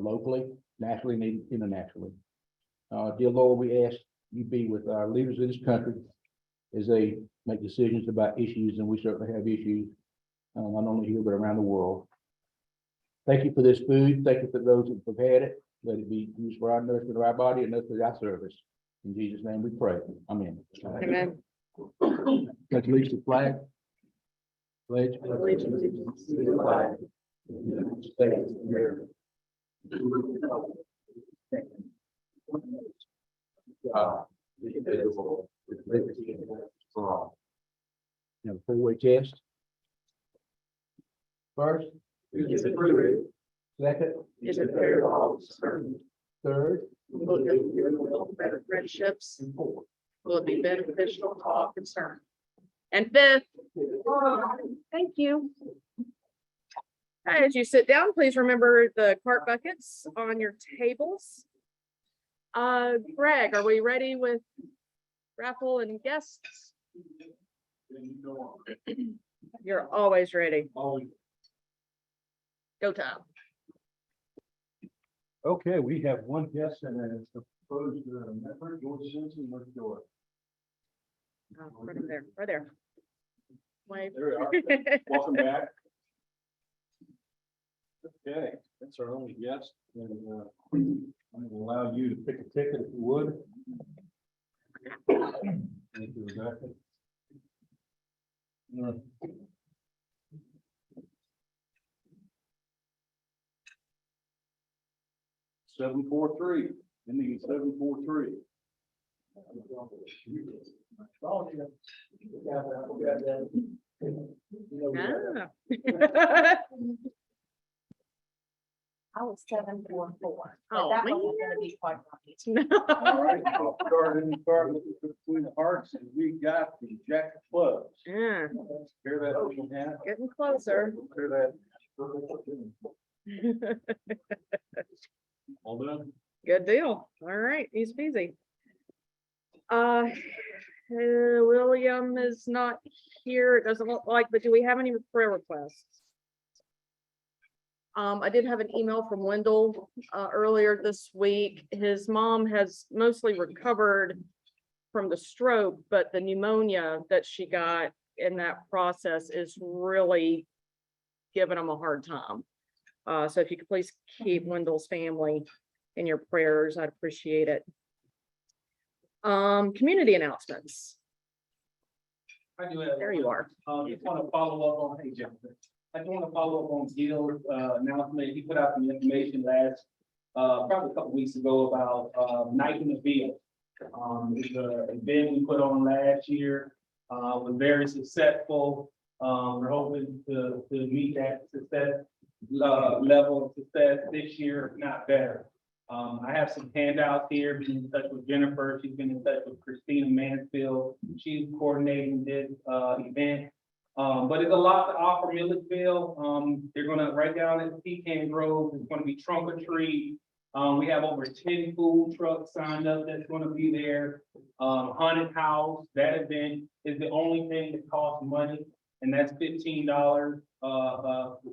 locally, nationally, and internationally. Dear Lord, we ask you be with our leaders of this country as they make decisions about issues, and we certainly have issues, not only here, but around the world. Thank you for this food. Thank you for those that have had it. Let it be used for our nourishment of our body and for our service. In Jesus' name we pray. Amen. Amen. Let's release the flag. Pledge Allegiance to the flag of the United States of America. Indivisible, with liberty and justice for all. Now, the four-way test. First, Is it true? second, Is it fair to all? third, Will it build better friendships? and fourth. Will it be beneficial to all concerned? And fifth, thank you. As you sit down, please remember the cart buckets on your tables. Greg, are we ready with raffle and guests? You're always ready. Go time. Okay, we have one guest and a proposed member, George Simpson, North Door. Right there, right there. Wave. There we are. Welcome back. Okay, that's our only guest, and I'm going to allow you to pick a ticket if you would. Thank you, Rebecca. 743, ending 743. Ah. I was 744. Oh, That man. wasn't gonna be quite right. All right, I'll start looking between the hearts, and we got the Jack of Clubs. Yeah, Hear that, little hand? getting closer. Hear that? All done? Good deal. All right, easy peasy. William is not here. It doesn't look like, but do we have any prayer requests? I did have an email from Wendell earlier this week. His mom has mostly recovered from the stroke, but the pneumonia that she got in that process is really giving him a hard time. So if you could please keep Wendell's family in your prayers, I'd appreciate it. Community announcements. I do have. There you are. Just want to follow up on, hey, Jennifer. I just want to follow up on Gil's announcement. He put out some information last, probably a couple weeks ago about Night in the Field. It's an event we put on last year, was very successful. We're hoping to meet that success level of success this year, if not better. I have some handouts here, been in touch with Jennifer. She's been in touch with Christina Mansfield. She's coordinating this event. But it's a lot to offer Milledgeville. They're gonna, right down in Pecan Grove, it's gonna be trunk or treat. We have over 10 food trucks signed up that's gonna be there. Haunted house, that event is the only thing that costs money, and that's $15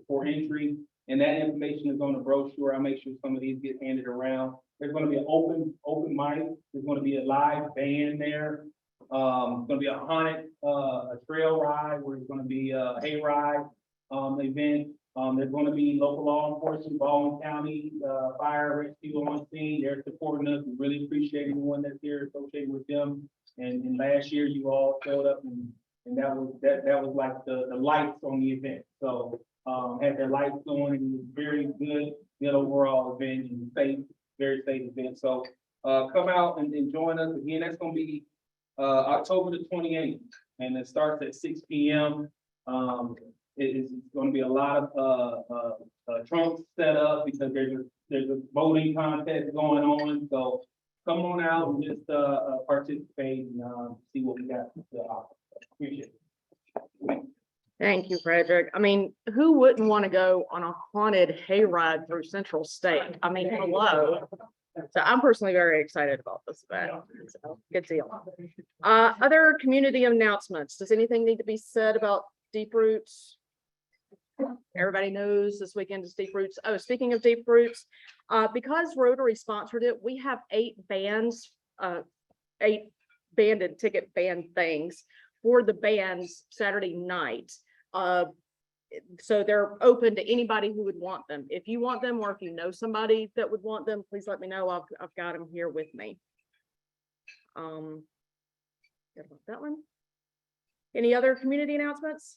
for entry. And that information is on the brochure. I'll make sure some of these get handed around. There's gonna be an open mic. There's gonna be a live band there. It's gonna be a haunted, a trail ride where it's gonna be a hayride, event. There's gonna be local law enforcement, Baldwin County, fire rescue on scene. They're supporting us. We really appreciate anyone that's here associated with them. And last year you all showed up and that was like the lights on the event. So, had their lights going, and it was very good overall event and safe, very safe event. So, come out and join us again. That's gonna be October the 28th, and it starts at 6 p.m. It is going to be a lot of trunks set up because there's a voting contest going on. So come on out and just participate and see what we got to offer. Appreciate it. Thank you, Frederick. I mean, who wouldn't want to go on a haunted hayride through Central State? I mean, hello. So I'm personally very excited about this event. So, good deal. Other community announcements. Does anything need to be said about Deep Roots? Everybody knows this weekend is Deep Roots. Oh, speaking of Deep Roots, because Rotary sponsored it, we have 8 bands, 8 banded ticket band things for the bands Saturday night. So they're open to anybody who would want them. If you want them, or if you know somebody that would want them, please let me know. I've got them here with me. Forgot about that one. Any other community announcements?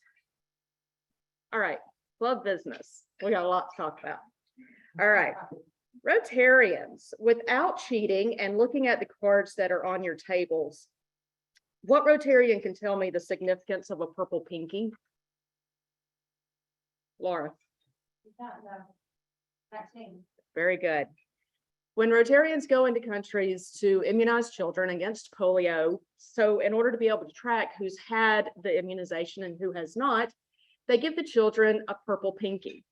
All right, club business. We got a lot to talk about. All right, Rotarians, without cheating and looking at the cards that are on your tables, what Rotarian can tell me the significance of a purple pinky? Laura. Vaccine. Very good. When Rotarians go into countries to immunize children against polio, so in order to be able to track who's had the immunization and who has not, they give the children a purple pinky.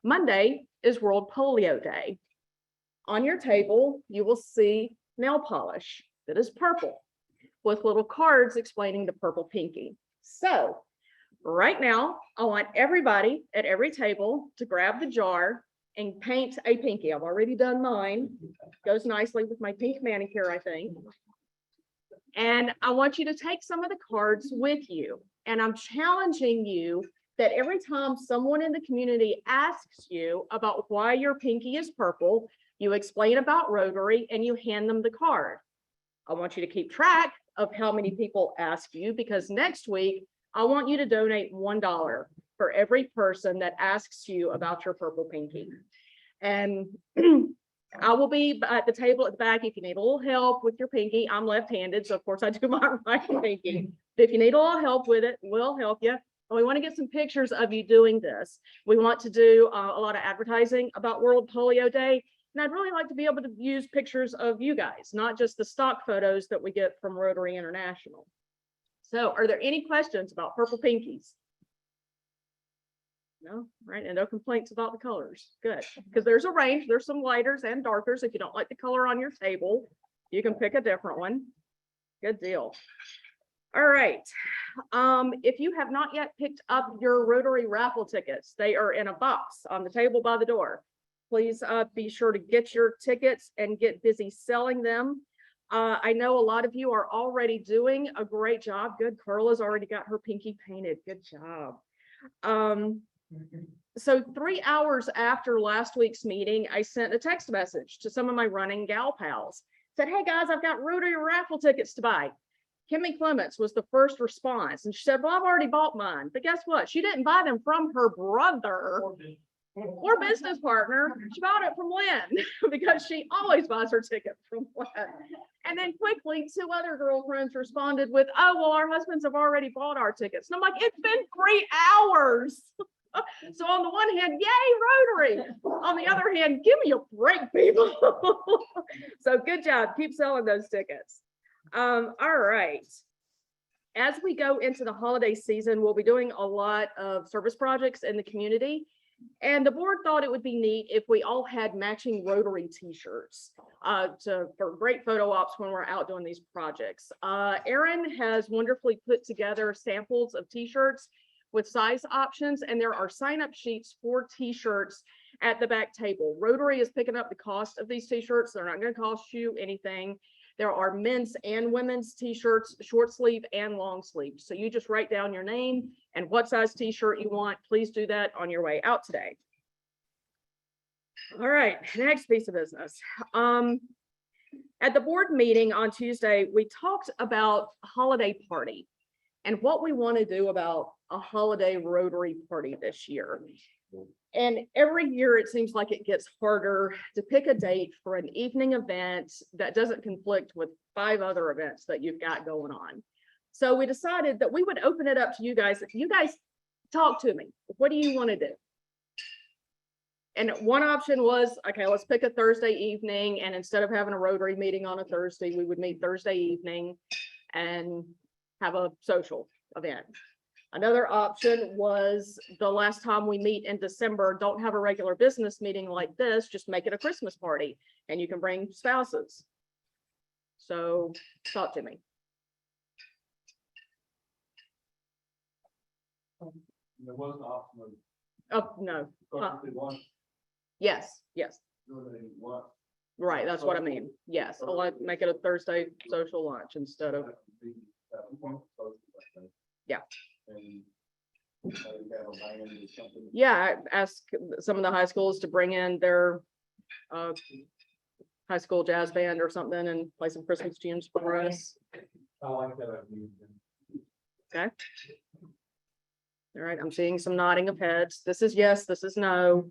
Monday is World Polio Day. On your table, you will see nail polish that is purple with little cards explaining the purple pinky. So right now, I want everybody at every table to grab the jar and paint a pinky. I've already done mine. Goes nicely with my pink manicure, I think. And I want you to take some of the cards with you. And I'm challenging you that every time someone in the community asks you about why your pinky is purple, you explain about Rotary and you hand them the card. I want you to keep track of how many people ask you, because next week, I want you to donate $1 for every person that asks you about your purple pinky. And I will be at the table at the back if you need a little help with your pinky. I'm left-handed, so of course I do my right pinky. If you need a little help with it, we'll help you. And we want to get some pictures of you doing this. We want to do a lot of advertising about World Polio Day. And I'd really like to be able to use pictures of you guys, not just the stock photos that we get from Rotary International. So are there any questions about purple pinkies? No, right, and no complaints about the colors. Good, because there's a range. There's some lighters and darkers. If you don't like the color on your table, you can pick a different one. Good deal. All right. If you have not yet picked up your Rotary raffle tickets, they are in a box on the table by the door. Please be sure to get your tickets and get busy selling them. I know a lot of you are already doing a great job. Good. Carla's already got her pinky painted. Good job. So 3 hours after last week's meeting, I sent a text message to some of my running gal pals. Said, hey guys, I've got Rotary raffle tickets to buy. Kimmy Clements was the first response. And she said, well, I've already bought mine. But guess what? She didn't buy them from her brother or business partner. She bought it from Lynn because she always buys her ticket from Lynn. And then quickly, 2 other girlfriends responded with, oh, well, our husbands have already bought our tickets. And I'm like, it's been 3 hours. So on the one hand, yay, Rotary. On the other hand, give me a break, people. So good job. Keep selling those tickets. All right. As we go into the holiday season, we'll be doing a lot of service projects in the community. And the board thought it would be neat if we all had matching Rotary t-shirts for great photo ops when we're out doing these projects. Erin has wonderfully put together samples of t-shirts with size options, and there are sign-up sheets for t-shirts at the back table. Rotary is picking up the cost of these t-shirts. They're not going to cost you anything. There are men's and women's t-shirts, short sleeve and long sleeve. So you just write down your name and what size t-shirt you want. Please do that on your way out today. All right, next piece of business. At the board meeting on Tuesday, we talked about a holiday party and what we want to do about a holiday Rotary party this year. And every year it seems like it gets harder to pick a date for an evening event that doesn't conflict with 5 other events that you've got going on. So we decided that we would open it up to you guys. You guys talk to me. What do you want to do? And one option was, okay, let's pick a Thursday evening. And instead of having a Rotary meeting on a Thursday, we would meet Thursday evening and have a social event. Another option was the last time we meet in December, don't have a regular business meeting like this, just make it a Christmas party and you can bring spouses. So talk to me. There was the option of Oh, no, yes, yes, right, that's what I mean. Yes, I'll make it a Thursday social lunch instead of, Yeah. yeah, I ask some of the high schools to bring in their high school jazz band or something and play some Christmas tunes for us. I like that idea. Okay. All right, I'm seeing some nodding of heads. This is yes, this is no.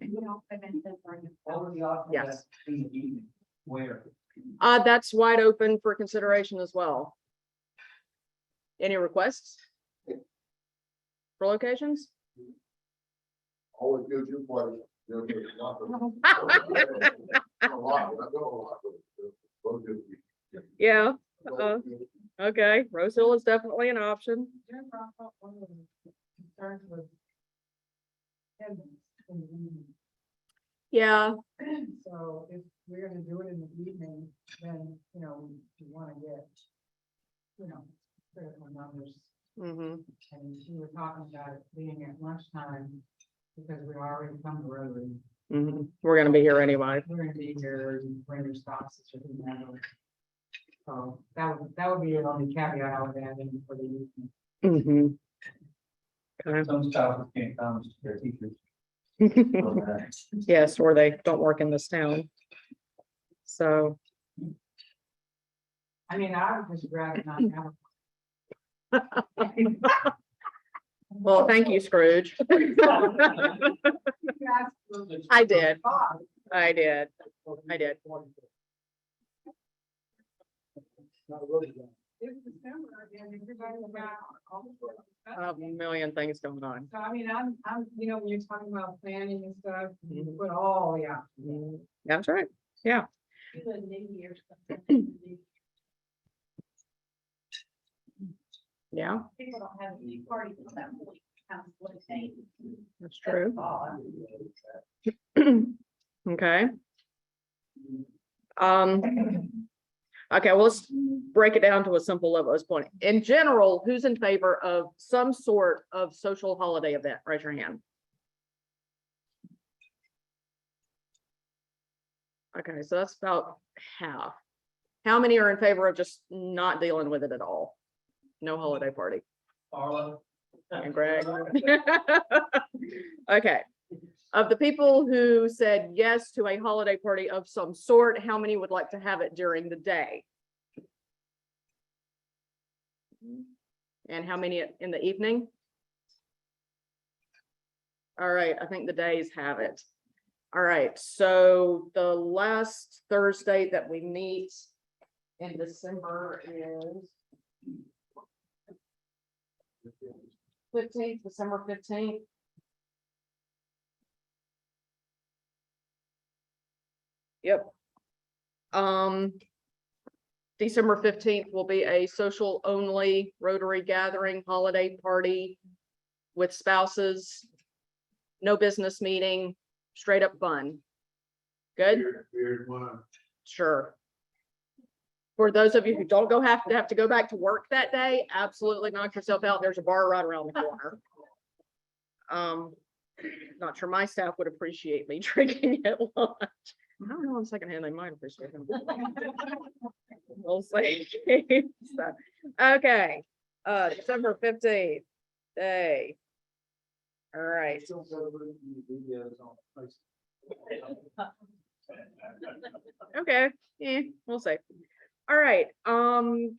Yes. Where? That's wide open for consideration as well. Any requests? For locations? Always gives you pleasure. Yeah, okay, Rose Hill is definitely an option. Yeah, So if we're gonna do it in the evening, then, we wanna get, critical numbers. hmm And we were talking about it being at lunchtime, because we already come to Rotary. we're gonna be here anyway. We're gonna be here and bring your stops. So that would be the only caveat I would add in for the evening. Okay. Some spouses can't come to their teachers. Yes, or they don't work in this town. So, I mean, I would just rather not have. well, thank you, Scrooge. I did. I did. I did. It's December and everybody's got all the A million things going on. So I mean, I'm, when you're talking about planning and stuff, you put all, yeah. That's right. Yeah. Yeah, People don't have any parties at that point. Kind of what it's saying. that's true. That's Okay. Okay, well, let's break it down to a simple level at this point. In general, who's in favor of some sort of social holiday event? Raise your hand. Okay, so that's about half. How many are in favor of just not dealing with it at all? No holiday party. Carla? And Greg. Okay. Of the people who said yes to a holiday party of some sort, how many would like to have it during the day? And how many in the evening? All right, I think the days have it. All right, so the last Thursday that we meet in December is 15th, December 15th. Yep. December 15th will be a social only Rotary gathering holiday party with spouses. No business meeting, straight up fun. Good? Here's one. Sure. For those of you who don't have to go back to work that day, absolutely knock yourself out. There's a bar right around the corner. Not sure my staff would appreciate me drinking at lunch. I don't know on second hand, they might appreciate them. We'll see. So, okay, December 15th, day. All right. Okay, yeah, we'll see. All right,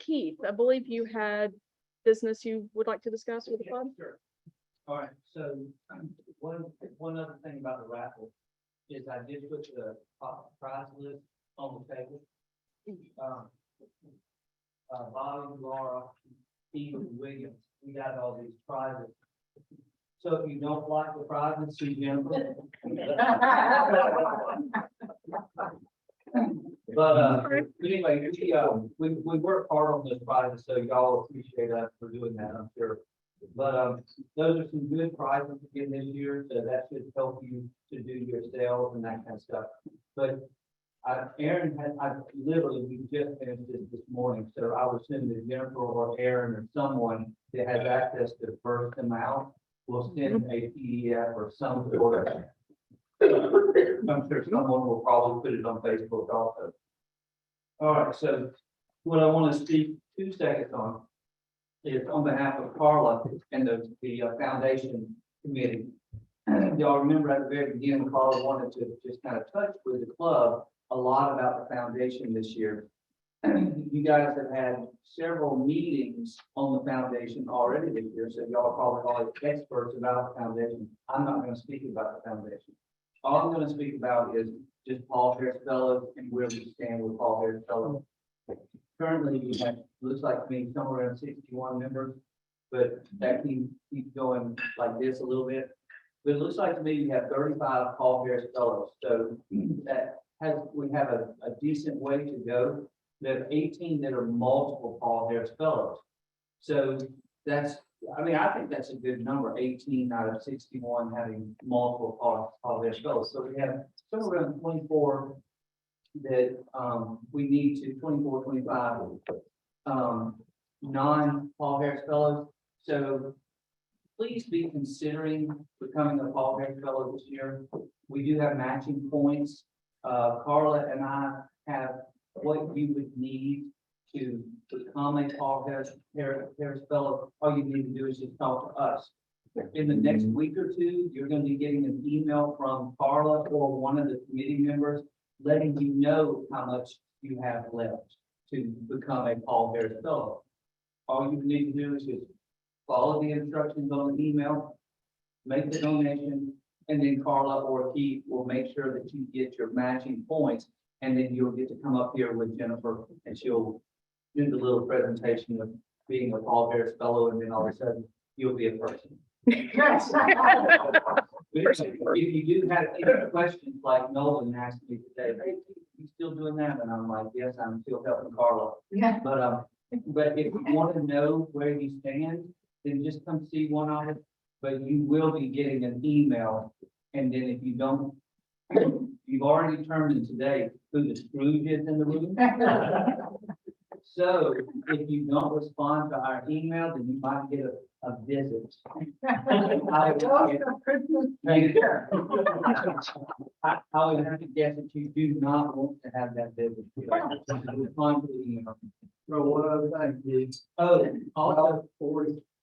Keith, I believe you had business you would like to discuss with the club? Sure. All right, so one other thing about the raffle is I did put the prize list on the table. Bobby, Laura, Steve, and William, we got all these prizes. So if you don't like the prizes, see Jennifer. But anyway, we work hard on this prizes, so y'all appreciate us for doing that, I'm sure. But those are some good prizes to get this year, so that should help you to do your sales and that kind of stuff. But Aaron we just finished this morning, so I was sending to Jennifer or Aaron or someone that has access to the first amount will send a PDF or some sort of. I'm sure someone will probably put it on Facebook also. All right, so what I want to speak 2 seconds on is on behalf of Carla and the foundation committee. Y'all remember at the very beginning, Carla wanted to just kind of touch with the club a lot about the foundation this year. You guys have had several meetings on the foundation already this year, so y'all are probably all experts about the foundation. I'm not going to speak about the foundation. All I'm going to speak about is just Paul Harris Fellows and where we stand with Paul Harris Fellows. Currently, we have, looks like to me, somewhere around 61 members, but that keeps going like this a little bit. But it looks like to me we have 35 Paul Harris Fellows, so we have a decent way to go. We have 18 that are multiple Paul Harris Fellows. So that's, I mean, I think that's a good number, 18 out of 61 having multiple Paul Harris Fellows. So we have somewhere around 24 that we need to 24, 25 non-Paul Harris Fellows. So please be considering becoming a Paul Harris Fellow this year. We do have matching points. Carla and I have what you would need to become a Paul Harris Fellow. All you need to do is just talk to us. In the next week or two, you're going to be getting an email from Carla or one of the committee members letting you know how much you have left to become a Paul Harris Fellow. All you need to do is just follow the instructions on the email, make the donation, and then Carla or Keith will make sure that you get your matching points, and then you'll get to come up here with Jennifer, and she'll do the little presentation of being a Paul Harris Fellow, and then all of a sudden, you'll be a person. If you do have any questions, like Nolan asked me today, hey, you still doing that? And I'm like, yes, I'm still helping Carla. Yeah. But if you want to know where you stand, then just come see one of us. But you will be getting an email. And then if you don't, you've already determined today who the Scrooge is in the room. So if you don't respond to our email, then you might get a visit. I would have to guess that you do not want to have that visit. Respond to the email. So one other thing, is, Oh, also,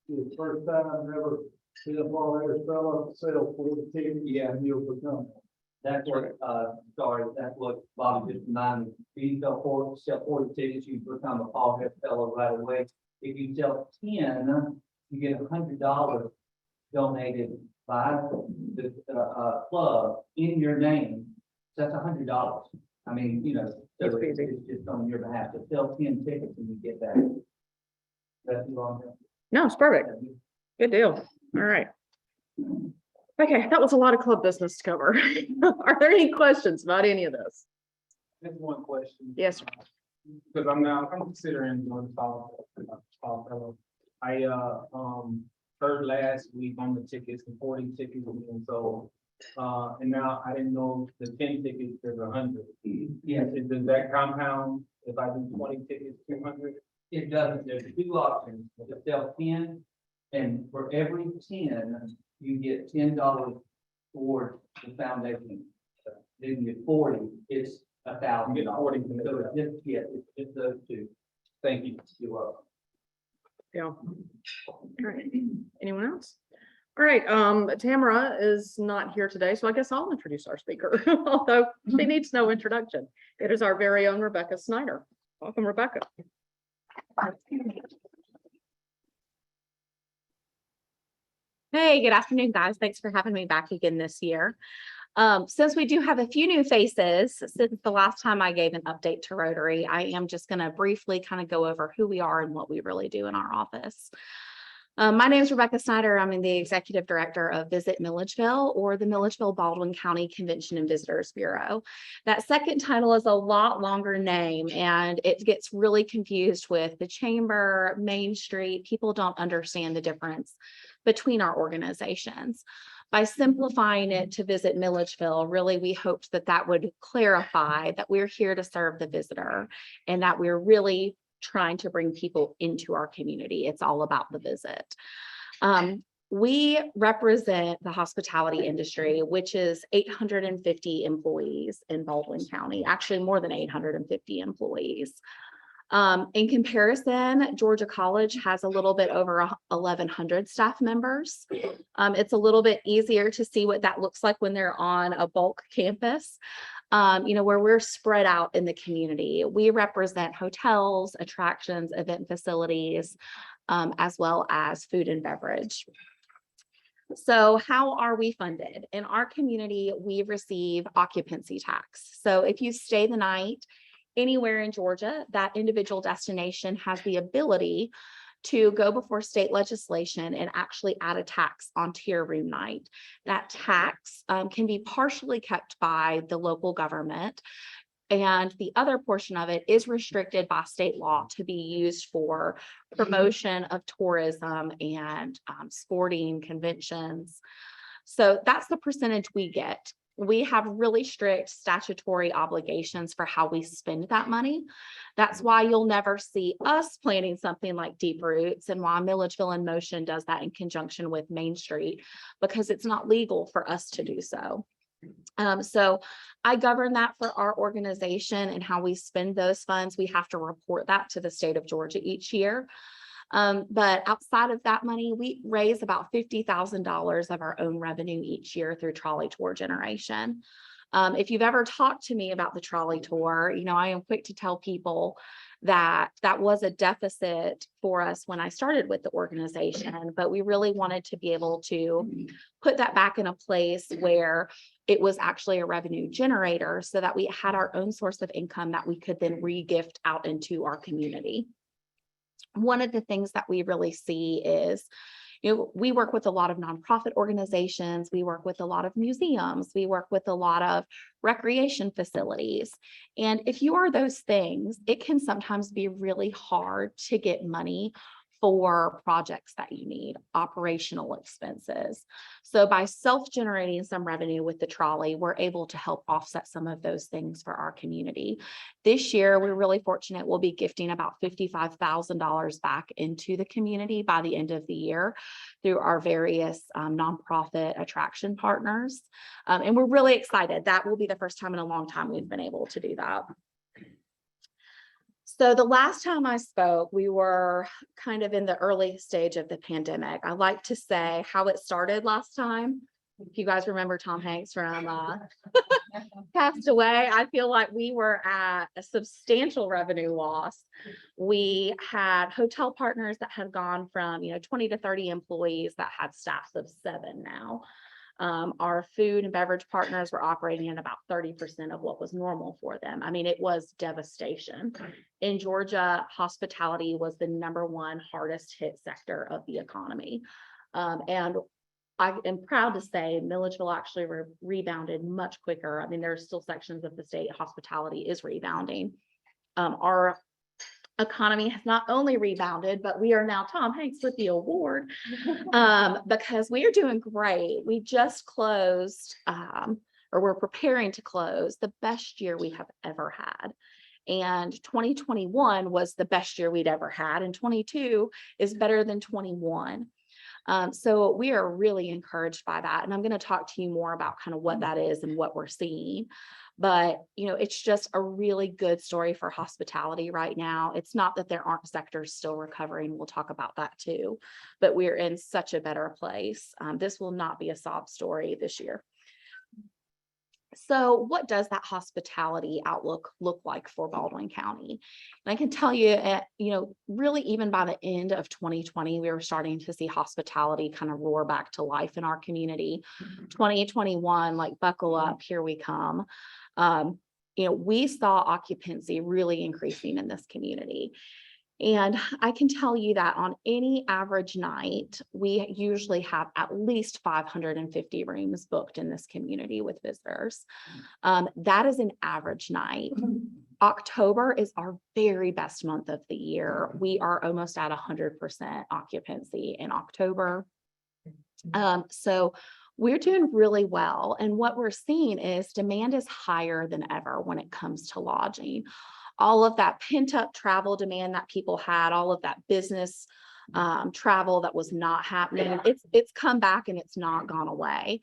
the first time I've ever seen a Paul Harris Fellow sell 40 tickets, Yeah. and you'll become. that's what, sorry, that's what Bobby just reminded me. If you sell 40 tickets, you become a Paul Harris Fellow right away. If you sell 10, you get $100 donated by the club in your name. So that's $100. I mean, you know, so That's it's easy. it's just on your behalf. To sell 10 tickets and you get that. That's too long. No, it's perfect. Good deal. All right. Okay, that was a lot of club business to cover. Are there any questions about any of this? Just one question. Yes. Because I'm considering doing the Paul Fellow. I heard last week on the tickets, the 40 tickets were being sold. And now I didn't know the 10 tickets, there's 100. Yes, Does that compound if I do 20 tickets, 200? it doesn't. There's 2 options. To sell 10, and for every 10, you get $10 towards the foundation. Then you get 40, it's $1,000. You get 40 from So it. it's just, yeah, it's just those 2. Thank you. You're welcome. Yeah. All right. Anyone else? All right, Tamara is not here today, so I guess I'll introduce our speaker, although she needs no introduction. It is our very own Rebecca Snyder. Welcome, Rebecca. Hey, good afternoon, guys. Thanks for having me back again this year. Since we do have a few new faces since the last time I gave an update to Rotary, I am just going to briefly kind of go over who we are and what we really do in our office. My name is Rebecca Snyder. I'm the executive director of Visit Milledgeville, or the Milledgeville Baldwin County Convention and Visitors Bureau. That second title is a lot longer name, and it gets really confused with the chamber, Main Street. People don't understand the difference between our organizations. By simplifying it to Visit Milledgeville, really, we hoped that that would clarify that we're here to serve the visitor and that we're really trying to bring people into our community. It's all about the visit. We represent the hospitality industry, which is 850 employees in Baldwin County, actually more than 850 employees. In comparison, Georgia College has a little bit over 1,100 staff members. It's a little bit easier to see what that looks like when they're on a bulk campus, where we're spread out in the community. We represent hotels, attractions, event facilities, as well as food and beverage. So how are we funded? In our community, we receive occupancy tax. So if you stay the night anywhere in Georgia, that individual destination has the ability to go before state legislation and actually add a tax onto your room night. That tax can be partially kept by the local government, and the other portion of it is restricted by state law to be used for promotion of tourism and sporting conventions. So that's the percentage we get. We have really strict statutory obligations for how we spend that money. That's why you'll never see us planning something like Deep Roots, and why Milledgeville in Motion does that in conjunction with Main Street, because it's not legal for us to do so. So I govern that for our organization, and how we spend those funds. We have to report that to the state of Georgia each year. But outside of that money, we raise about $50,000 of our own revenue each year through trolley tour generation. If you've ever talked to me about the trolley tour, I am quick to tell people that that was a deficit for us when I started with the organization, but we really wanted to be able to put that back in a place where it was actually a revenue generator, so that we had our own source of income that we could then re-gift out into our community. One of the things that we really see is, we work with a lot of nonprofit organizations, we work with a lot of museums, we work with a lot of recreation facilities. And if you are those things, it can sometimes be really hard to get money for projects that you need, operational expenses. So by self-generating some revenue with the trolley, we're able to help offset some of those things for our community. This year, we're really fortunate. We'll be gifting about $55,000 back into the community by the end of the year through our various nonprofit attraction partners. And we're really excited. That will be the first time in a long time we've been able to do that. So the last time I spoke, we were kind of in the early stage of the pandemic. I like to say how it started last time. If you guys remember Tom Hanks from Passed Away, I feel like we were at a substantial revenue loss. We had hotel partners that had gone from 20 to 30 employees that had staffs of 7 now. Our food and beverage partners were operating at about 30% of what was normal for them. I mean, it was devastation. In Georgia, hospitality was the #1 hardest hit sector of the economy. And I am proud to say Milledgeville actually rebounded much quicker. I mean, there are still sections of the state hospitality is rebounding. Our economy has not only rebounded, but we are now Tom Hanks with the award because we are doing great. We just closed, or we're preparing to close the best year we have ever had. And 2021 was the best year we'd ever had, and 22 is better than 21. So we are really encouraged by that. And I'm going to talk to you more about kind of what that is and what we're seeing. But, it's just a really good story for hospitality right now. It's not that there aren't sectors still recovering. We'll talk about that too, but we're in such a better place. This will not be a sob story this year. So what does that hospitality outlook look like for Baldwin County? And I can tell you, really even by the end of 2020, we were starting to see hospitality kind of roar back to life in our community. 2021, like buckle up, here we come. We saw occupancy really increasing in this community. And I can tell you that on any average night, we usually have at least 550 rooms booked in this community with visitors. That is an average night. October is our very best month of the year. We are almost at 100% occupancy in October. So we're doing really well. And what we're seeing is demand is higher than ever when it comes to lodging. All of that pent up travel demand that people had, all of that business travel that was not happening. It's come back and it's not gone away.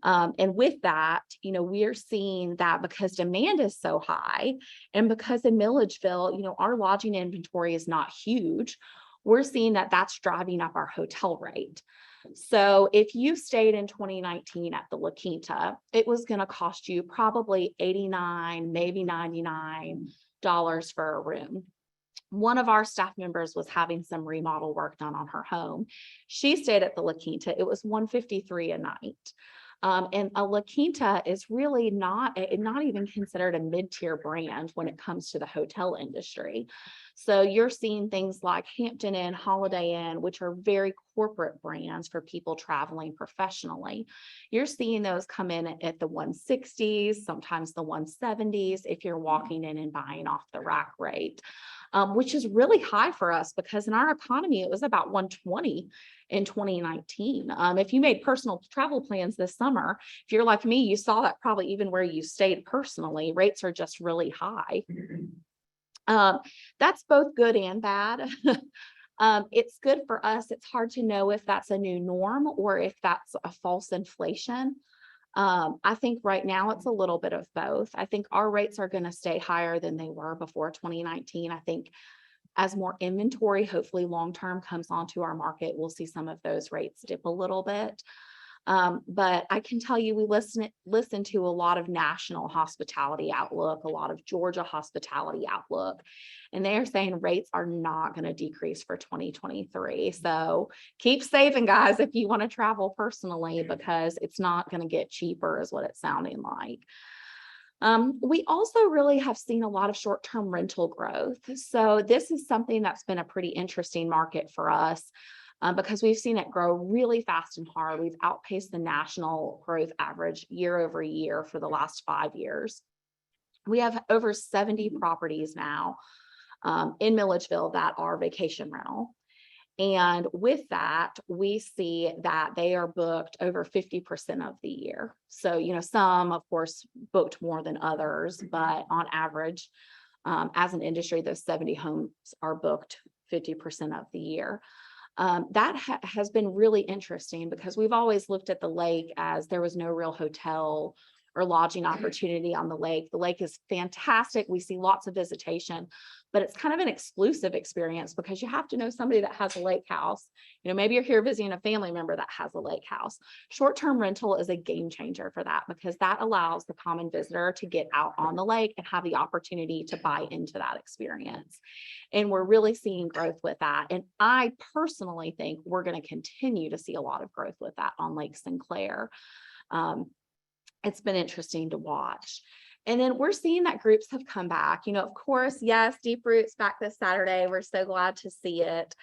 And with that, we're seeing that because demand is so high and because in Milledgeville, our lodging inventory is not huge, we're seeing that that's driving up our hotel rate. So if you stayed in 2019 at the La Quinta, it was going to cost you probably $89, maybe $99 for a room. One of our staff members was having some remodel work done on her home. She stayed at the La Quinta. It was $153 a night. And a La Quinta is really not even considered a mid-tier brand when it comes to the hotel industry. So you're seeing things like Hampton Inn, Holiday Inn, which are very corporate brands for people traveling professionally. You're seeing those come in at the 160s, sometimes the 170s, if you're walking in and buying off the rack rate. Which is really high for us because in our economy, it was about 120 in 2019. If you made personal travel plans this summer, if you're like me, you saw that probably even where you stayed personally, rates are just really high. That's both good and bad. It's good for us. It's hard to know if that's a new norm or if that's a false inflation. I think right now it's a little bit of both. I think our rates are going to stay higher than they were before 2019. I think as more inventory, hopefully long-term comes onto our market, we'll see some of those rates dip a little bit. But I can tell you, we listen to a lot of national hospitality outlook, a lot of Georgia hospitality outlook, and they are saying rates are not going to decrease for 2023. So keep saving, guys, if you want to travel personally, because it's not going to get cheaper is what it's sounding like. We also really have seen a lot of short-term rental growth. So this is something that's been a pretty interesting market for us. Because we've seen it grow really fast and hard. We've outpaced the national growth average year over year for the last 5 years. We have over 70 properties now in Milledgeville that are vacation rental. And with that, we see that they are booked over 50% of the year. So, some, of course, booked more than others, but on average, as an industry, those 70 homes are booked 50% of the year. That has been really interesting because we've always looked at the lake as there was no real hotel or lodging opportunity on the lake. The lake is fantastic. We see lots of visitation, but it's kind of an exclusive experience because you have to know somebody that has a lake house. Maybe you're here visiting a family member that has a lake house. Short-term rental is a game changer for that because that allows the common visitor to get out on the lake and have the opportunity to buy into that experience. And we're really seeing growth with that. And I personally think we're going to continue to see a lot of growth with that on Lake Sinclair. It's been interesting to watch. And then we're seeing that groups have come back. Of course, yes, Deep Roots back this Saturday. We're so glad to see it.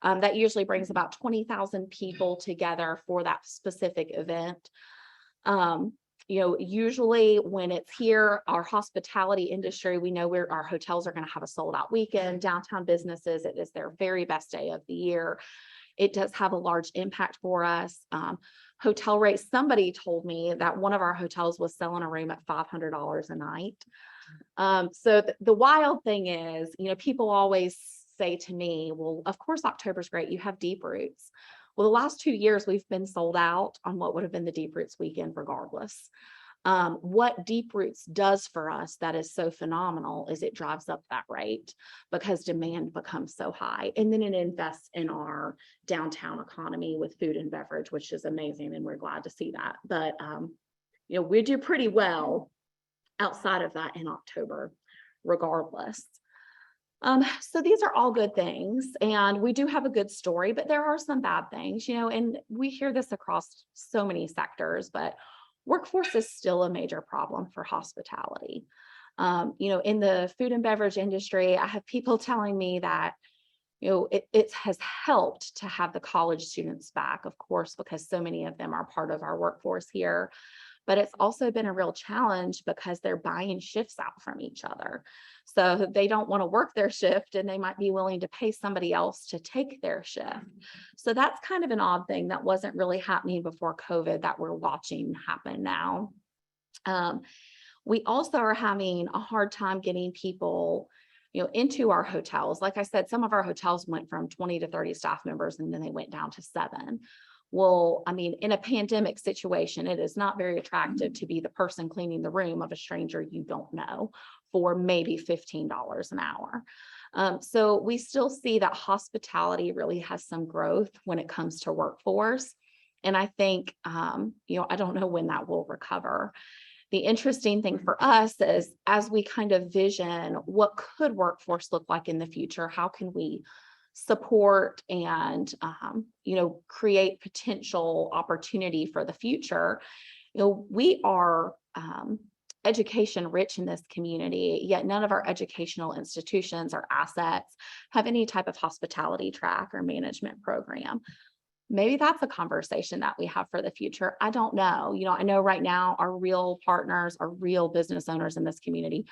That usually brings about 20,000 people together for that specific event. Usually when it's here, our hospitality industry, we know our hotels are going to have a sold out weekend. Downtown businesses, it is their very best day of the year. It does have a large impact for us. Hotel rates, somebody told me that one of our hotels was selling a room at $500 a night. So the wild thing is, people always say to me, well, of course, October's great. You have Deep Roots. Well, the last 2 years we've been sold out on what would have been the Deep Roots weekend regardless. What Deep Roots does for us that is so phenomenal is it drives up that rate because demand becomes so high. And then it invests in our downtown economy with food and beverage, which is amazing. And we're glad to see that. But, we do pretty well outside of that in October, regardless. So these are all good things and we do have a good story, but there are some bad things, and we hear this across so many sectors, but workforce is still a major problem for hospitality. In the food and beverage industry, I have people telling me that, it has helped to have the college students back, of course, because so many of them are part of our workforce here. But it's also been a real challenge because they're buying shifts out from each other. So they don't want to work their shift and they might be willing to pay somebody else to take their shift. So that's kind of an odd thing that wasn't really happening before COVID that we're watching happen now. We also are having a hard time getting people, into our hotels. Like I said, some of our hotels went from 20 to 30 staff members and then they went down to 7. Well, I mean, in a pandemic situation, it is not very attractive to be the person cleaning the room of a stranger you don't know for maybe $15 an hour. So we still see that hospitality really has some growth when it comes to workforce. And I think, I don't know when that will recover. The interesting thing for us is as we kind of vision what could workforce look like in the future, how can we support and, create potential opportunity for the future? We are education rich in this community, yet none of our educational institutions or assets have any type of hospitality track or management program. Maybe that's a conversation that we have for the future. I don't know. I know right now our real partners, our real business owners in this community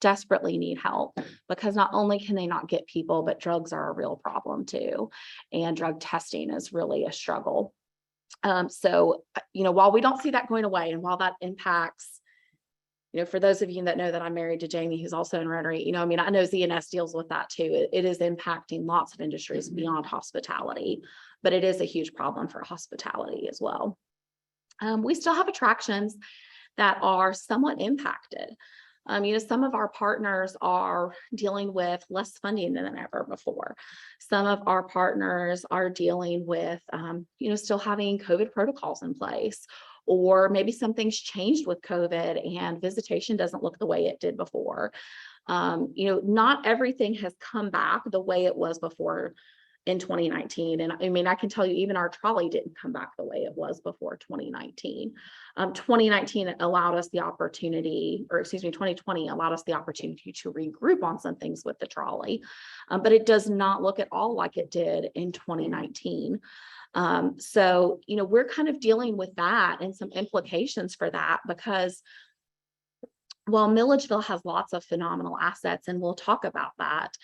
desperately need help because not only can they not get people, but drugs are a real problem too. And drug testing is really a struggle. So, while we don't see that going away and while that impacts, for those of you that know that I'm married to Jamie, who's also in Rotary, I know ZNS deals with that too. It is impacting lots of industries beyond hospitality, but it is a huge problem for hospitality as well. We still have attractions that are somewhat impacted. Some of our partners are dealing with less funding than ever before. Some of our partners are dealing with, still having COVID protocols in place, or maybe something's changed with COVID and visitation doesn't look the way it did before. Not everything has come back the way it was before in 2019. And I can tell you, even our trolley didn't come back the way it was before 2019. 2019 allowed us the opportunity, 2020 allowed us the opportunity to regroup on some things with the trolley, but it does not look at all like it did in 2019. So, we're kind of dealing with that and some implications for that because while Milledgeville has lots of phenomenal assets, and we'll talk about that,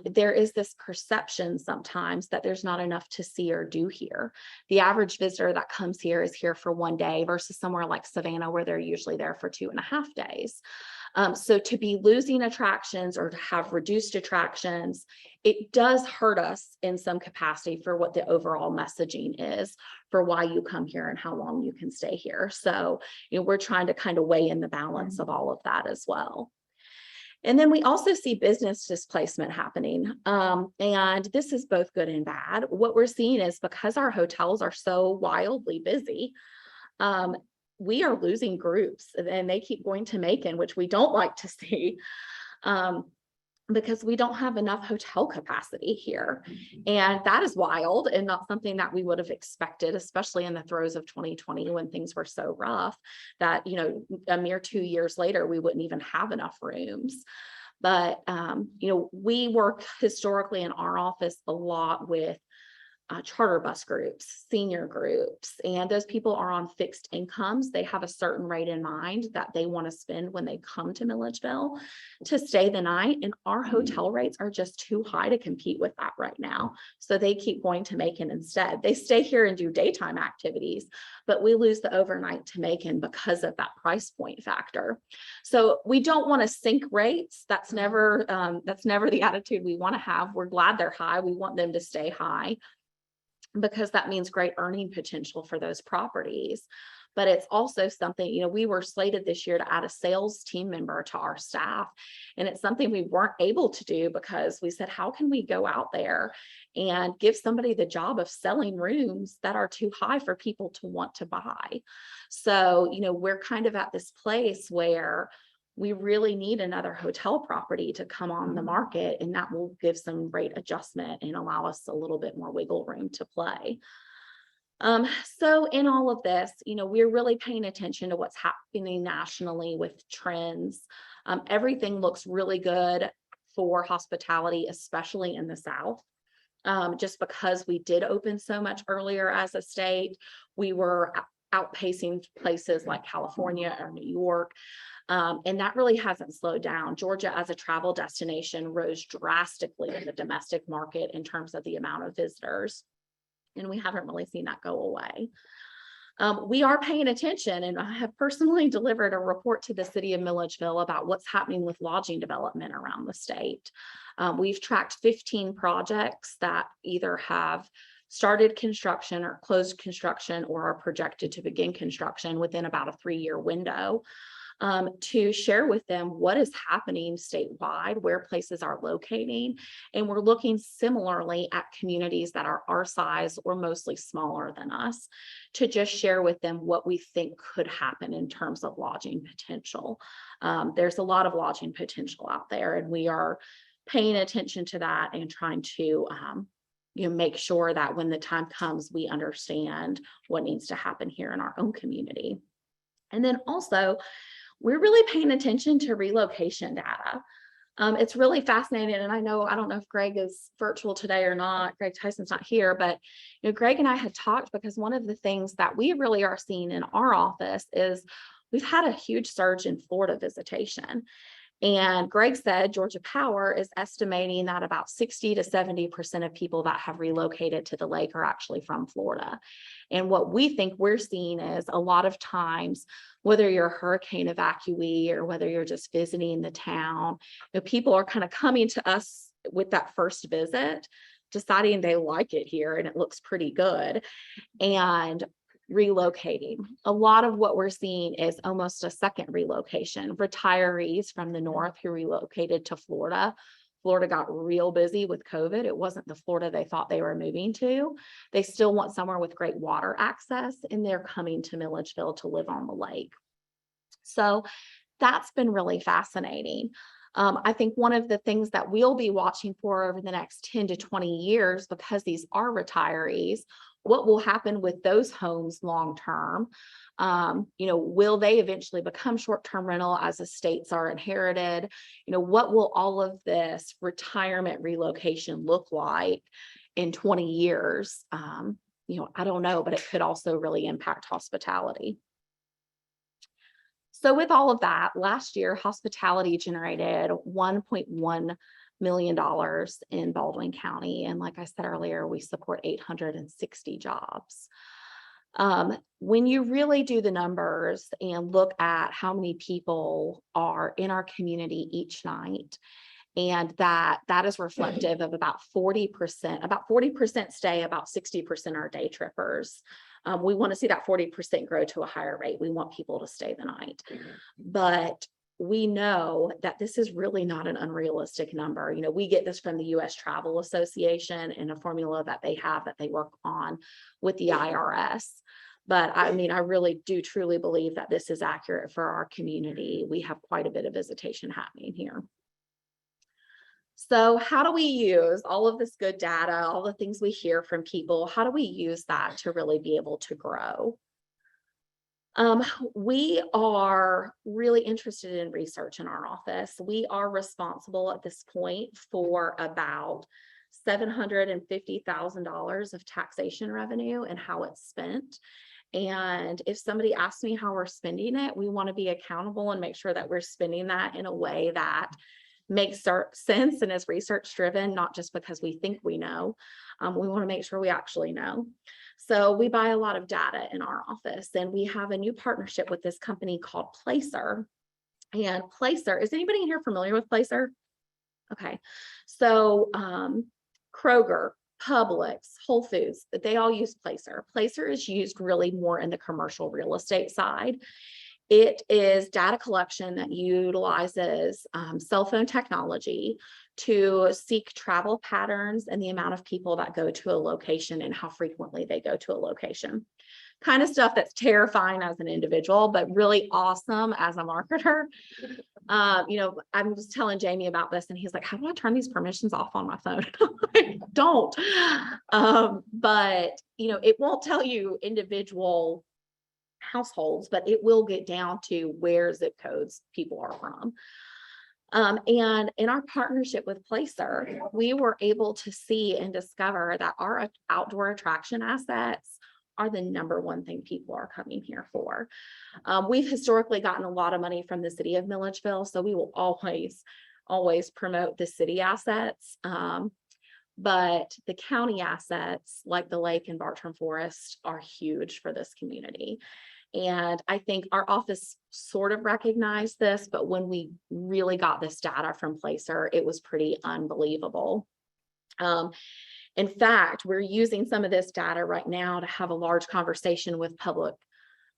there is this perception sometimes that there's not enough to see or do here. The average visitor that comes here is here for 1 day versus somewhere like Savannah, where they're usually there for 2.5 days. So to be losing attractions or to have reduced attractions, it does hurt us in some capacity for what the overall messaging is for why you come here and how long you can stay here. So, we're trying to kind of weigh in the balance of all of that as well. And then we also see business displacement happening. And this is both good and bad. What we're seeing is because our hotels are so wildly busy, we are losing groups and they keep going to Macon, which we don't like to see. Because we don't have enough hotel capacity here. And that is wild and not something that we would have expected, especially in the throes of 2020 when things were so rough that, a mere 2 years later, we wouldn't even have enough rooms. But, we work historically in our office a lot with charter bus groups, senior groups, and those people are on fixed incomes. They have a certain rate in mind that they want to spend when they come to Milledgeville to stay the night. And our hotel rates are just too high to compete with that right now. So they keep going to Macon instead. They stay here and do daytime activities, but we lose the overnight to Macon because of that price point factor. So we don't want to sink rates. That's never the attitude we want to have. We're glad they're high. We want them to stay high, because that means great earning potential for those properties. But it's also something, we were slated this year to add a sales team member to our staff. And it's something we weren't able to do because we said, how can we go out there and give somebody the job of selling rooms that are too high for people to want to buy? So, we're kind of at this place where we really need another hotel property to come on the market, and that will give some rate adjustment and allow us a little bit more wiggle room to play. So in all of this, we're really paying attention to what's happening nationally with trends. Everything looks really good for hospitality, especially in the South. Just because we did open so much earlier as a state, we were outpacing places like California or New York. And that really hasn't slowed down. Georgia as a travel destination rose drastically in the domestic market in terms of the amount of visitors. And we haven't really seen that go away. We are paying attention, and I have personally delivered a report to the city of Milledgeville about what's happening with lodging development around the state. We've tracked 15 projects that either have started construction or closed construction or are projected to begin construction within about a 3-year window, to share with them what is happening statewide, where places are locating. And we're looking similarly at communities that are our size or mostly smaller than us, to just share with them what we think could happen in terms of lodging potential. There's a lot of lodging potential out there, and we are paying attention to that and trying to make sure that when the time comes, we understand what needs to happen here in our own community. And then also, we're really paying attention to relocation data. It's really fascinating. And I don't know if Greg is virtual today or not. Greg Tyson's not here, but Greg and I had talked, because one of the things that we really are seeing in our office is we've had a huge surge in Florida visitation. And Greg said Georgia Power is estimating that about 60 to 70% of people that have relocated to the lake are actually from Florida. And what we think we're seeing is a lot of times, whether you're a hurricane evacuee or whether you're just visiting the town, people are kind of coming to us with that first visit, deciding they like it here and it looks pretty good, and relocating. A lot of what we're seeing is almost a second relocation. Retirees from the north who relocated to Florida. Florida got real busy with COVID. It wasn't the Florida they thought they were moving to. They still want somewhere with great water access, and they're coming to Milledgeville to live on the lake. So that's been really fascinating. I think one of the things that we'll be watching for over the next 10 to 20 years, because these are retirees, what will happen with those homes long term? Will they eventually become short-term rental as estates are inherited? What will all of this retirement relocation look like in 20 years? I don't know, but it could also really impact hospitality. So with all of that, last year, hospitality generated $1.1 million in Baldwin County. And like I said earlier, we support 860 jobs. When you really do the numbers and look at how many people are in our community each night, and that is reflective of about 40% stay, about 60% are day trippers. We want to see that 40% grow to a higher rate. We want people to stay the night, but we know that this is really not an unrealistic number. We get this from the U.S. Travel Association and a formula that they have that they work on with the IRS. But I really do truly believe that this is accurate for our community. We have quite a bit of visitation happening here. So how do we use all of this good data, all the things we hear from people? How do we use that to really be able to grow? We are really interested in research in our office. We are responsible at this point for about $750,000 of taxation revenue and how it's spent. And if somebody asks me how we're spending it, we want to be accountable and make sure that we're spending that in a way that makes sense and is research driven, not just because we think we know. We want to make sure we actually know. So we buy a lot of data in our office, and we have a new partnership with this company called Placer. And Placer, is anybody in here familiar with Placer? Okay. So Kroger, Publix, Whole Foods, they all use Placer. Placer is used really more in the commercial real estate side. It is data collection that utilizes cell phone technology to seek travel patterns and the amount of people that go to a location and how frequently they go to a location. Kind of stuff that's terrifying as an individual, but really awesome as a marketer. I'm just telling Jamie about this, and he's like, how do I turn these permissions off on my phone? Don't. But it won't tell you individual households, but it will get down to where zip codes people are from. And in our partnership with Placer, we were able to see and discover that our outdoor attraction assets are the number one thing people are coming here for. We've historically gotten a lot of money from the city of Milledgeville, so we will always promote the city assets. But the county assets like the lake and Bartram Forest are huge for this community. And I think our office sort of recognized this, but when we really got this data from Placer, it was pretty unbelievable. In fact, we're using some of this data right now to have a large conversation with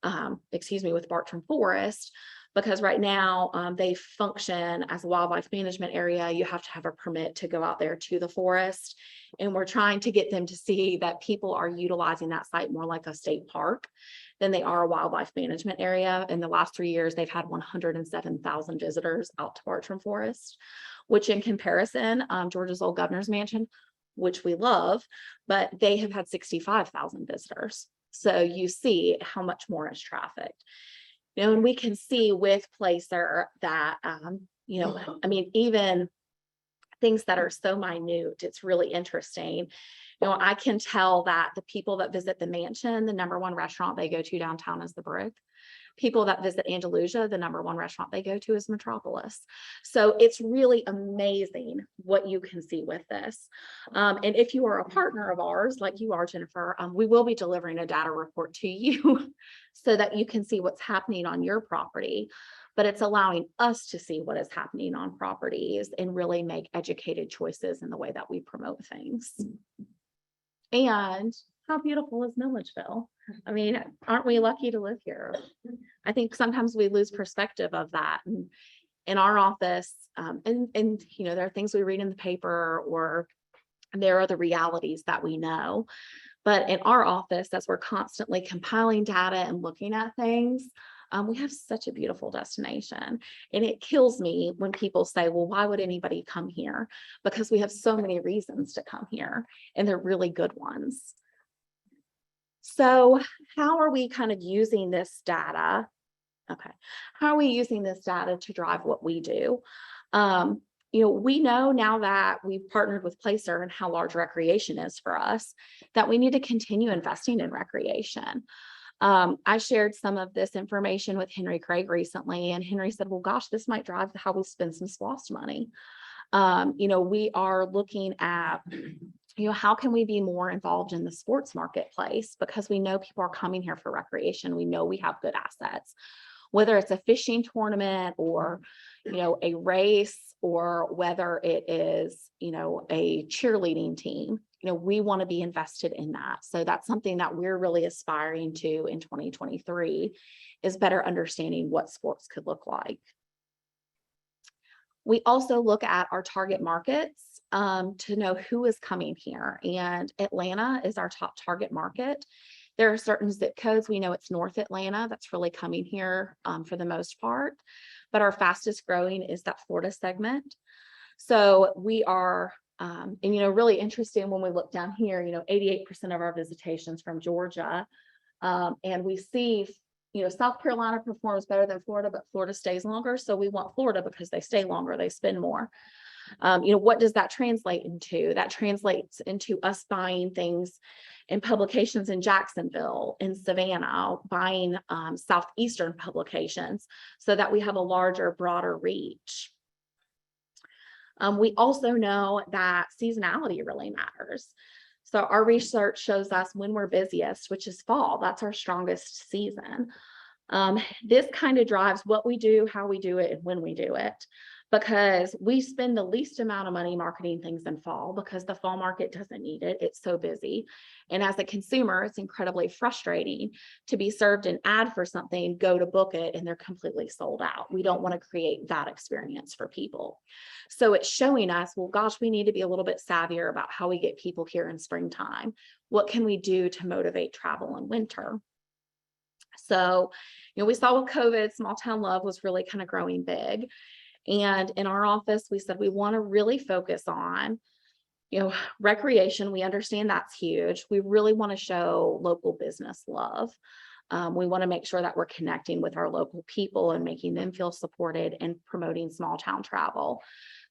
with Bartram Forest, because right now they function as a wildlife management area. You have to have a permit to go out there to the forest. And we're trying to get them to see that people are utilizing that site more like a state park than they are a wildlife management area. In the last 3 years, they've had 107,000 visitors out to Bartram Forest, which in comparison, Georgia's old governor's mansion, which we love, but they have had 65,000 visitors. So you see how much more is trafficked. And we can see with Placer that, I mean, even things that are so minute, it's really interesting. I can tell that the people that visit the mansion, the #1 restaurant they go to downtown is the Brick. People that visit Andalusia, the #1 restaurant they go to is Metropolis. So it's really amazing what you can see with this. And if you are a partner of ours, like you are, Jennifer, we will be delivering a data report to you so that you can see what's happening on your property. But it's allowing us to see what is happening on properties and really make educated choices in the way that we promote things. And how beautiful is Milledgeville? I mean, aren't we lucky to live here? I think sometimes we lose perspective of that. And in our office, there are things we read in the paper, or there are the realities that we know. But in our office, as we're constantly compiling data and looking at things, we have such a beautiful destination. And it kills me when people say, well, why would anybody come here? Because we have so many reasons to come here, and they're really good ones. So how are we kind of using this data? Okay. How are we using this data to drive what we do? We know now that we've partnered with Placer and how large recreation is for us, that we need to continue investing in recreation. I shared some of this information with Henry Craig recently, and Henry said, well, gosh, this might drive how we spend some SPLOST money. We are looking at, how can we be more involved in the sports marketplace? Because we know people are coming here for recreation. We know we have good assets, whether it's a fishing tournament or, a race, or whether it is, a cheerleading team. We want to be invested in that. So that's something that we're really aspiring to in 2023, is better understanding what sports could look like. We also look at our target markets to know who is coming here. And Atlanta is our top target market. There are certain zip codes. We know it's North Atlanta that's really coming here for the most part. But our fastest growing is that Florida segment. So we are, really interesting when we look down here, 88% of our visitations from Georgia. And we see, South Carolina performs better than Florida, but Florida stays longer. So we want Florida because they stay longer, they spend more. What does that translate into? That translates into us buying things in publications in Jacksonville, in Savannah, buying Southeastern publications so that we have a larger, broader reach. We also know that seasonality really matters. So our research shows us when we're busiest, which is fall. That's our strongest season. This kind of drives what we do, how we do it, and when we do it, because we spend the least amount of money marketing things in fall because the fall market doesn't need it. It's so busy. And as a consumer, it's incredibly frustrating to be served an ad for something, go to book it, and they're completely sold out. We don't want to create that experience for people. So it's showing us, well, gosh, we need to be a little bit savvier about how we get people here in springtime. What can we do to motivate travel in winter? So, we saw with COVID, small town love was really kind of growing big. And in our office, we said we want to really focus on, recreation. We understand that's huge. We really want to show local business love. We want to make sure that we're connecting with our local people and making them feel supported and promoting small town travel.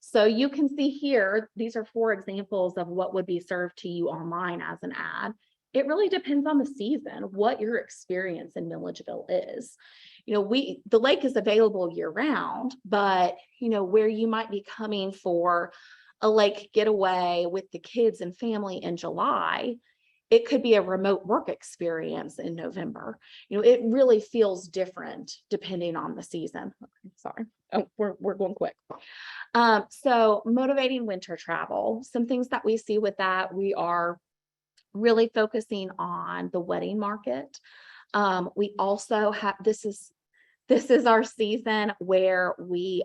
So you can see here, these are 4 examples of what would be served to you online as an ad. It really depends on the season, what your experience in Milledgeville is. The lake is available year round, but, where you might be coming for a lake getaway with the kids and family in July. It could be a remote work experience in November. You know, it really feels different depending on the season. Okay, sorry. Oh, we're going quick. So motivating winter travel, some things that we see with that, we are really focusing on the wedding market. We also have, this is our season where we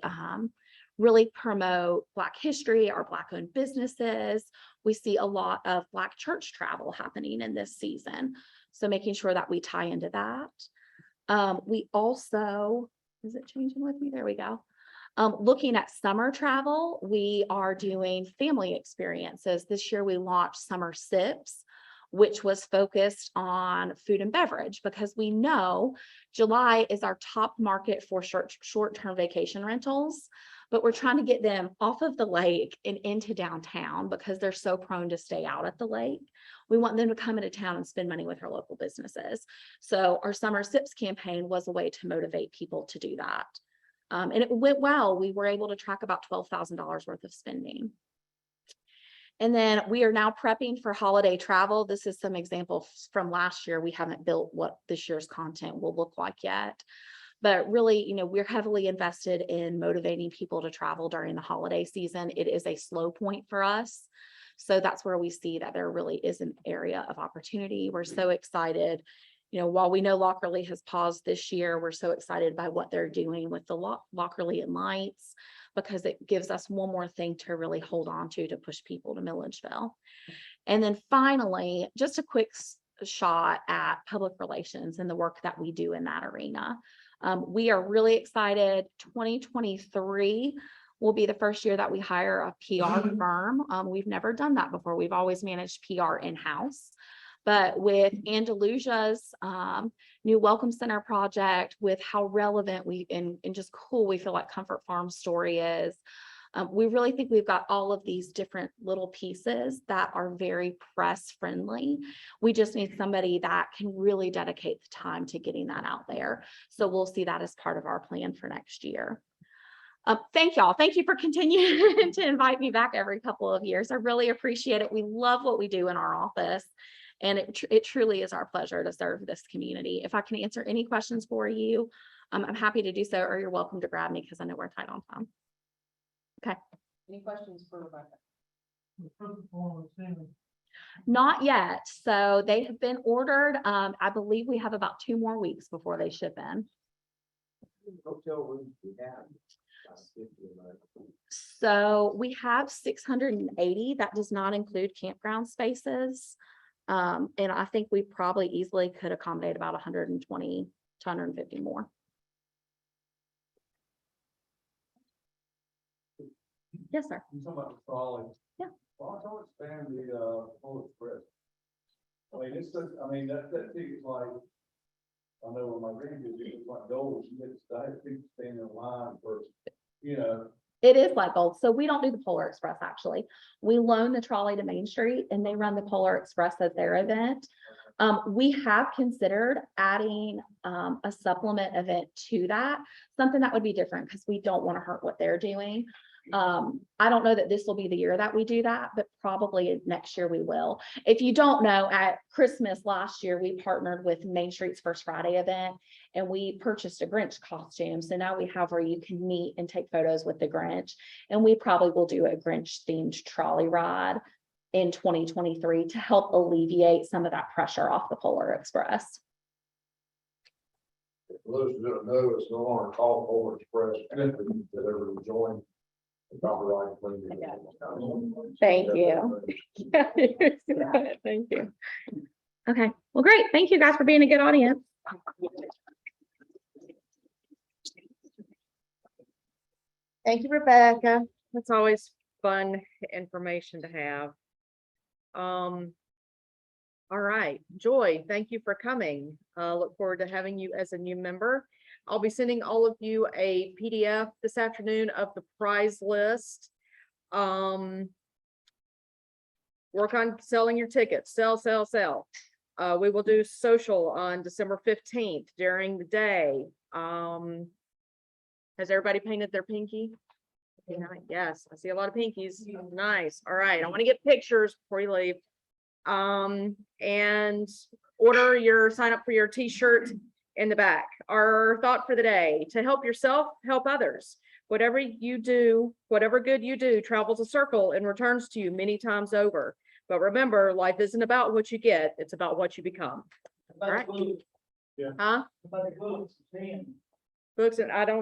really promote Black history, our Black owned businesses. We see a lot of Black church travel happening in this season. So making sure that we tie into that. We also, is it changing with me? There we go. Looking at summer travel, we are doing family experiences. This year we launched Summer Sips, which was focused on food and beverage, because we know July is our top market for short-term vacation rentals, but we're trying to get them off of the lake and into downtown because they're so prone to stay out at the lake. We want them to come into town and spend money with our local businesses. So our Summer Sips campaign was a way to motivate people to do that. And it went well. We were able to track about $12,000 worth of spending. And then we are now prepping for holiday travel. This is some examples from last year. We haven't built what this year's content will look like yet. But really, you know, we're heavily invested in motivating people to travel during the holiday season. It is a slow point for us. So that's where we see that there really is an area of opportunity. We're so excited. You know, while we know Lockerly has paused this year, we're so excited by what they're doing with the Lockerly and Lights, because it gives us one more thing to really hold on to push people to Milledgeville. And then finally, just a quick shot at public relations and the work that we do in that arena. We are really excited. 2023 will be the first year that we hire a PR firm. We've never done that before. We've always managed PR in-house. But with Andalusia's new Welcome Center project, with how relevant and just cool we feel like Comfort Farm's story is, we really think we've got all of these different little pieces that are very press friendly. We just need somebody that can really dedicate the time to getting that out there. So we'll see that as part of our plan for next year. Thank y'all. Thank you for continuing to invite me back every couple of years. I really appreciate it. We love what we do in our office. And it truly is our pleasure to serve this community. If I can answer any questions for you, I'm happy to do so, or you're welcome to grab me because I know we're tight on time. Okay. Any questions for Rebecca? Not yet. So they have been ordered. I believe we have about 2 more weeks before they ship in. Hotel rooms we have. So we have 680. That does not include campground spaces. And I think we probably easily could accommodate about 120 to 150 more. Yes, sir. You talking about the trolley? Yeah. Well, I don't expand the Polar Express. I mean, that ticket's like, I know when my grandkids, it's like gold. You get to have people standing in line for, you know. It is like gold. So we don't do the Polar Express, actually. We loan the trolley to Main Street and they run the Polar Express at their event. We have considered adding a supplement event to that, something that would be different because we don't want to hurt what they're doing. I don't know that this will be the year that we do that, but probably next year we will. If you don't know, at Christmas last year, we partnered with Main Street's First Friday event and we purchased a Grinch costume. So now we have where you can meet and take photos with the Grinch. And we probably will do a Grinch themed trolley ride in 2023 to help alleviate some of that pressure off the Polar Express. For those who don't know, it's no longer called Polar Express, that ever joined. Thank you. Thank you. Okay, well, great. Thank you guys for being a good audience. Thank you, Rebecca. That's always fun information to have. All right, Joy, thank you for coming. Look forward to having you as a new member. I'll be sending all of you a PDF this afternoon of the prize list. Work on selling your tickets. Sell. We will do social on December 15th during the day. Has everybody painted their pinky? Yes, I see a lot of pinkies. Nice. All right, I want to get pictures before you leave. And sign up for your t-shirt in the back. Our thought for the day, to help yourself, help others. Whatever you do, whatever good you do, travels a circle and returns to you many times over. But remember, life isn't about what you get, it's about what you become. All right. Huh? Books, and I don't